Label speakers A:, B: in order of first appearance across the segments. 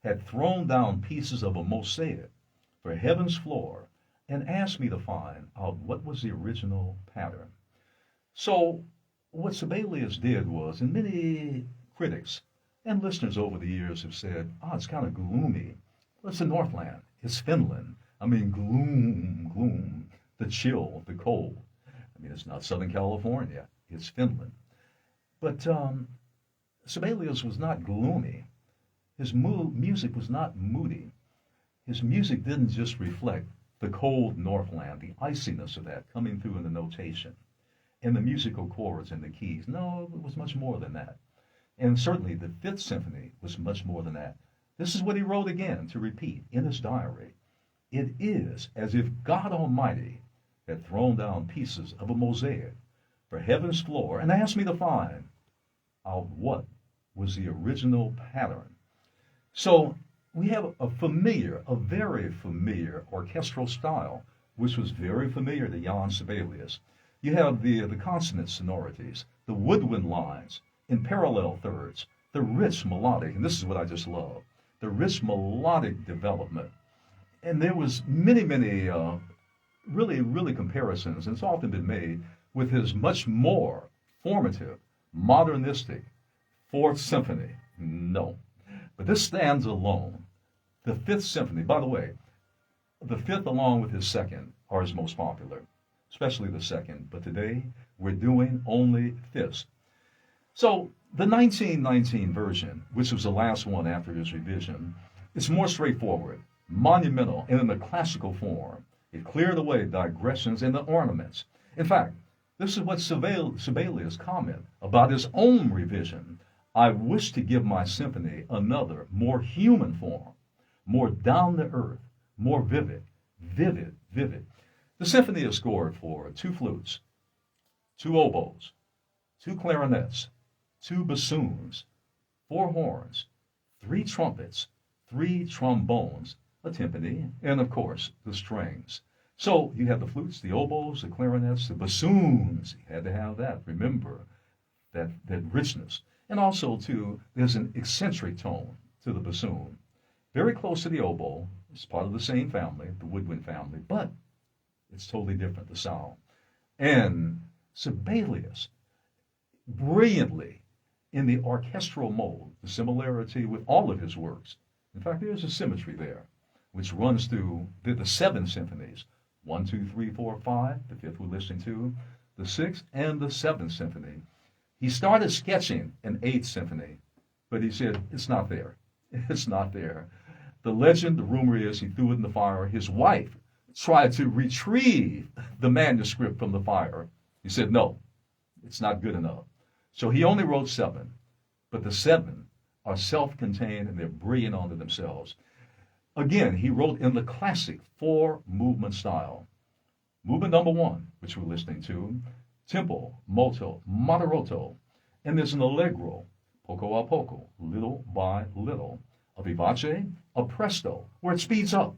A: had thrown down pieces of a mosaic for heaven's floor and asked me to find out what was the original pattern. So what Sibelius did was, and many critics and listeners over the years have said, it's kind of gloomy. Well, it's the Northland. It's Finland. I mean, gloom, gloom, the chill, the cold. I mean, it's not Southern California. It's Finland. But Sibelius was not gloomy. His music was not moody. His music didn't just reflect the cold Northland, the iciness of that coming through in the notation and the musical chords and the keys. No, it was much more than that. And certainly the Fifth Symphony was much more than that. This is what he wrote again, to repeat, in his diary. It is as if God Almighty had thrown down pieces of a mosaic for heaven's floor and asked me to find out what was the original pattern. So we have a very familiar orchestral style, which was very familiar to Jan Sibelius. You have the consonant sonorities, the woodwind lines in parallel thirds, the rich melodic, and this is what I just love, the rich melodic development. And there was many, really comparisons, and it's often been made with his much more formative, modernistic Fourth Symphony. No. But this stands alone. The Fifth Symphony, by the way, the fifth along with his second are his most popular, especially the second. But today we're doing only fifths. So the 1919 version, which was the last one after his revision, is more straightforward, monumental, and in the classical form. It cleared away digressions and the ornaments. In fact, this is what Sibelius commented about his own revision. I wish to give my symphony another, more human form, more down to earth, more vivid. The symphony is scored for 2 flutes, 2 oboes, 2 clarinets, 2 bassoons, 4 horns, 3 trumpets, 3 trombones, a timpani, and of course the strings. So you have the flutes, the oboes, the clarinets, the bassoons. You had to have that. Remember that richness. And also, too, there's an eccentric tone to the bassoon. Very close to the oboe. It's part of the same family, the woodwind family, but it's totally different, the sound. And Sibelius, brilliantly, in the orchestral mode, the similarity with all of his works. In fact, there's a symmetry there, which runs through the 7 symphonies. 1, 2, 3, 4, 5, the fifth we're listening to, the 6th and the 7th symphony. He started sketching an 8th symphony, but he said, it's not there. It's not there. The legend, the rumor is he threw it in the fire. His wife tried to retrieve the manuscript from the fire. He said, no, it's not good enough. So he only wrote 7, but the 7 are self-contained and they're brilliant unto themselves. Again, he wrote in the classic 4-movement style. Movement number 1, which we're listening to, tempo, molto, moderato, and there's an allegro, poco a poco, little by little, a vivace, a presto, where it speeds up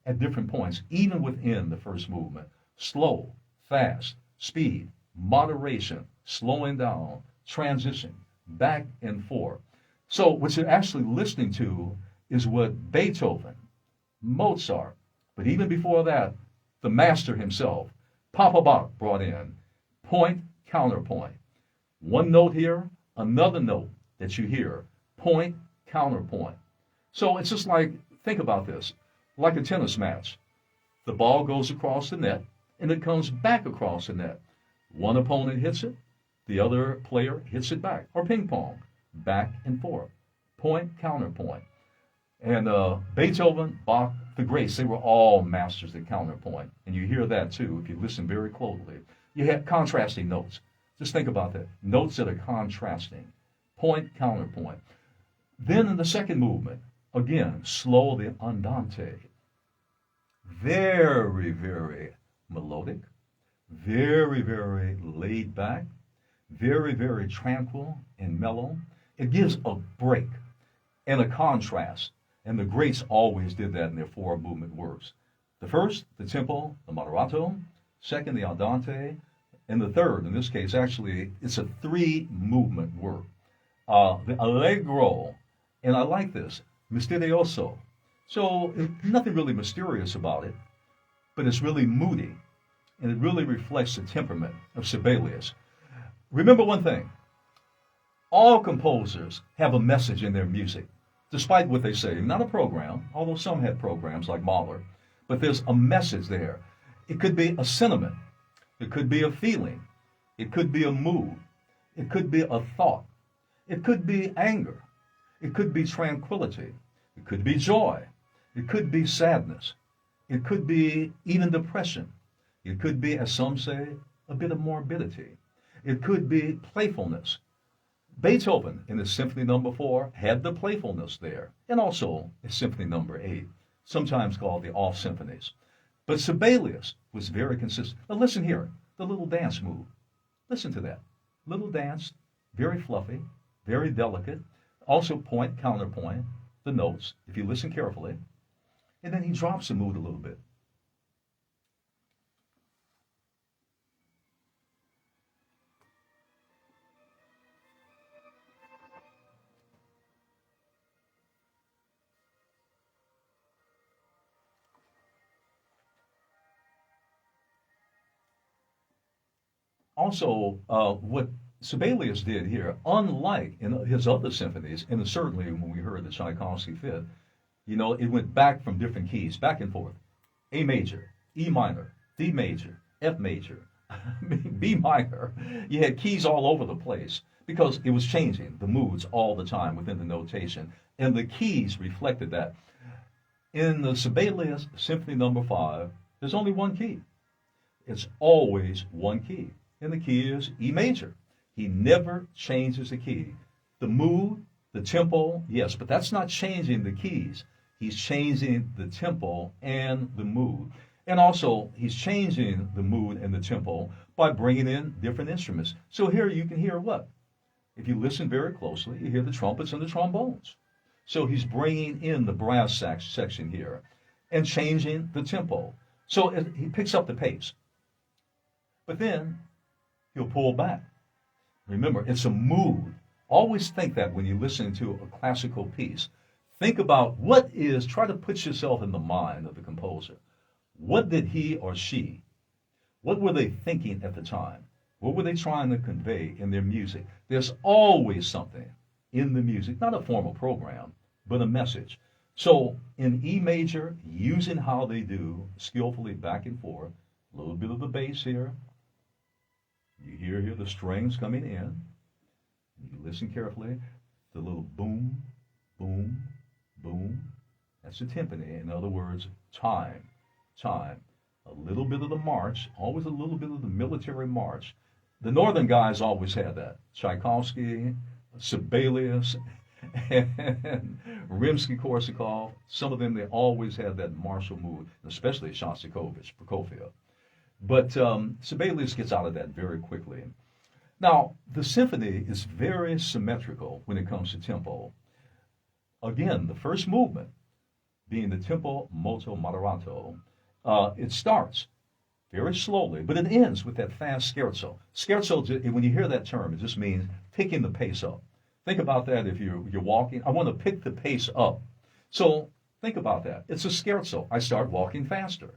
A: at different points, even within the first movement. Slow, fast, speed, moderation, slowing down, transition, back and forth. So what you're actually listening to is what Beethoven, Mozart, but even before that, the master himself, Papa Bach, brought in. Point, counterpoint. One note here, another note that you hear. Point, counterpoint. So it's just like, think about this, like a tennis match. The ball goes across the net, and it comes back across the net. One opponent hits it, the other player hits it back. Or ping pong, back and forth. Point, counterpoint. And Beethoven, Bach, the greats, they were all masters at counterpoint. And you hear that too if you listen very closely. You have contrasting notes. Just think about that. Notes that are contrasting. Point, counterpoint. Then in the second movement, again, slow the andante. Very melodic. Very laid back. Very tranquil and mellow. It gives a break and a contrast. And the greats always did that in their 4-movement works. The first, the tempo, the moderato. Second, the andante. And the third, in this case, actually, it's a 3-movement work. The allegro, and I like this, misterioso. So nothing really mysterious about it, but it's really moody, and it really reflects the temperament of Sibelius. Remember one thing, all composers have a message in their music, despite what they say. Not a program, although some had programs like Mahler, but there's a message there. It could be a sentiment. It could be a feeling. It could be a mood. It could be a thought. It could be anger. It could be tranquility. It could be joy. It could be sadness. It could be even depression. It could be, as some say, a bit of morbidity. It could be playfulness. Beethoven, in his Symphony No. 4, had the playfulness there, and also his Symphony No. 8, sometimes called the Off Symphonies. But Sibelius was very consistent. Now listen here, the little dance move. Listen to that. Little dance, very fluffy, very delicate. Also point, counterpoint, the notes, if you listen carefully. And then he drops the mood a little bit. Also, what Sibelius did here, unlike in his other symphonies, and certainly when we heard the Tchaikovsky Fifth, it went back from different keys, back and forth. A major, E minor, D major, F major, B minor. You had keys all over the place because it was changing the moods all the time within the notation, and the keys reflected that. In the Sibelius Symphony No. 5, there's only one key. It's always one key, and the key is E major. He never changes the key. The mood, the tempo, yes, but that's not changing the keys. He's changing the tempo and the mood. And also, he's changing the mood and the tempo by bringing in different instruments. So here you can hear what? If you listen very closely, you hear the trumpets and the trombones. So he's bringing in the brass sax section here and changing the tempo. So he picks up the pace. But then he'll pull back. Remember, it's a mood. Always think that when you listen to a classical piece. Think about try to put yourself in the mind of the composer. What did he or she, what were they thinking at the time? What were they trying to convey in their music? There's always something in the music, not a formal program, but a message. So in E major, using how they do skillfully back and forth, a little bit of the bass here. You hear the strings coming in. You listen carefully. The little boom, boom, boom. That's the timpani. In other words, time. A little bit of the march, always a little bit of the military march. The northern guys always had that. Tchaikovsky, Sibelius, and Rimsky-Korsakov. Some of them, they always had that martial mood, especially Shostakovich, Prokofiev. But Sibelius gets out of that very quickly. Now, the symphony is very symmetrical when it comes to tempo. Again, the first movement being the tempo molto moderato, it starts very slowly, but it ends with that fast scherzo. Scherzo, when you hear that term, it just means picking the pace up. Think about that if you're walking. I want to pick the pace up. So think about that. It's a scherzo. I start walking faster.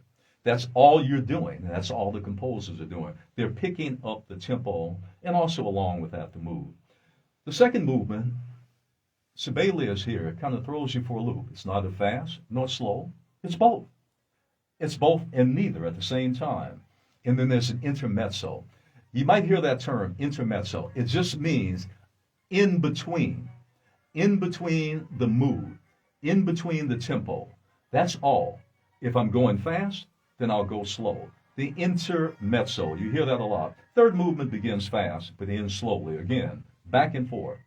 A: That's all you're doing. And that's all the composers are doing. They're picking up the tempo and also along with that the mood. The second movement, Sibelius here, kind of throws you for a loop. It's neither fast nor slow. It's both. It's both and neither at the same time. And then there's an intermezzo. You might hear that term, intermezzo. It just means in between the mood, in between the tempo. That's all. If I'm going fast, then I'll go slow. The intermezzo, you hear that a lot. Third movement begins fast, but ends slowly again, back and forth.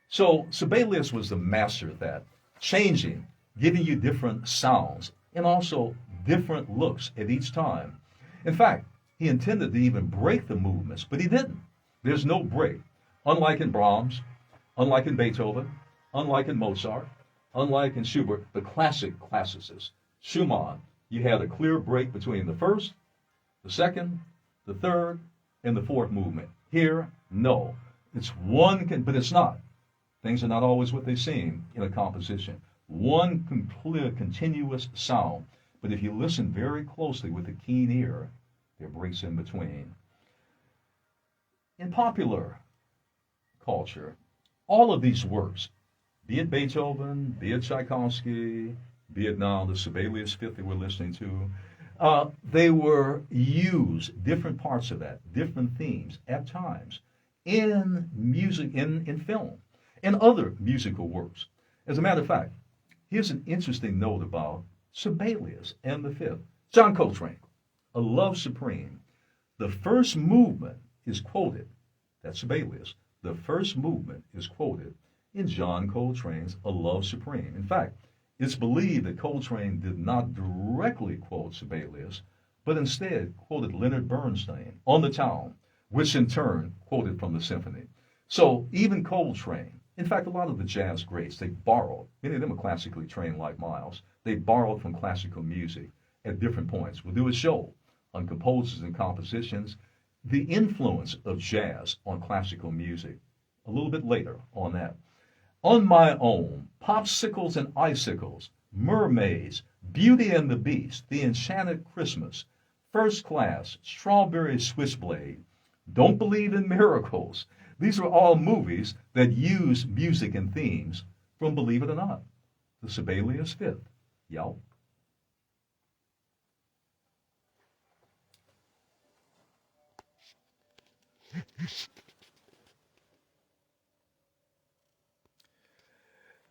A: So Sibelius was the master of that, changing, giving you different sounds, and also different looks at each time. In fact, he intended to even break the movements, but he didn't. There's no break. Unlike in Brahms, unlike in Beethoven, unlike in Mozart, unlike in Schubert, the classicists, Schumann, you had a clear break between the first, the second, the third, and the fourth movement. Here, no. It's one, but it's not. Things are not always what they seem in a composition. one clear, continuous sound. But if you listen very closely with a keen ear, there are breaks in between. In popular culture, all of these works, be it Beethoven, be it Tchaikovsky, be it now the Sibelius Fifth that we're listening to, they were used, different parts of that, different themes at times, in music, in film, and other musical works. As a matter of fact, here's an interesting note about Sibelius and the Fifth. John Coltrane, A Love Supreme. The first movement is quoted, that's Sibelius, the first movement is quoted in John Coltrane's A Love Supreme. In fact, it's believed that Coltrane did not directly quote Sibelius, but instead quoted Leonard Bernstein on the Town, which in turn quoted from the symphony. So even Coltrane, in fact, a lot of the jazz greats, they borrowed, many of them are classically trained like Miles, they borrowed from classical music at different points. We'll do a show on composers and compositions, the influence of jazz on classical music, a little bit later on that. On My Own, Popsicles and Icicles, Mermaids, Beauty and the Beast, The Enchanted Christmas, First Class, Strawberry Switchblade, Don't Believe in Miracles. These are all movies that use music and themes from, believe it or not, the Sibelius Fifth. Y'all.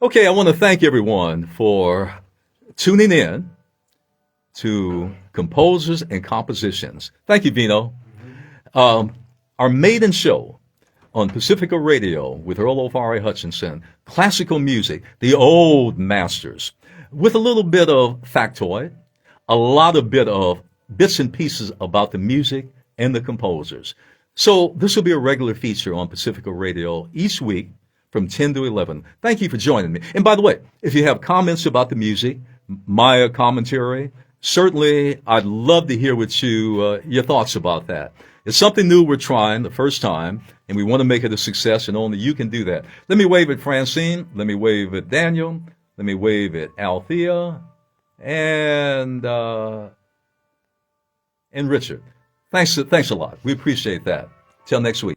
A: Okay, I want to thank everyone for tuning in to Composers and Compositions. Thank you, Vino. Our maiden show on Pacifica Radio with Earl Ofari Hutchinson, classical music, the old masters, with a little bit of factoid, a lot of bits and pieces about the music and the composers. So this will be a regular feature on Pacifica Radio each week from 10 to 11. Thank you for joining me. And by the way, if you have comments about the music, my commentary, certainly I'd love to hear what your thoughts about that. It's something new we're trying the first time, and we want to make it a success, and only you can do that. Let me wave at Francine. Let me wave at Daniel. Let me wave at Althea and Richard. Thanks a lot. We appreciate that. Till next week.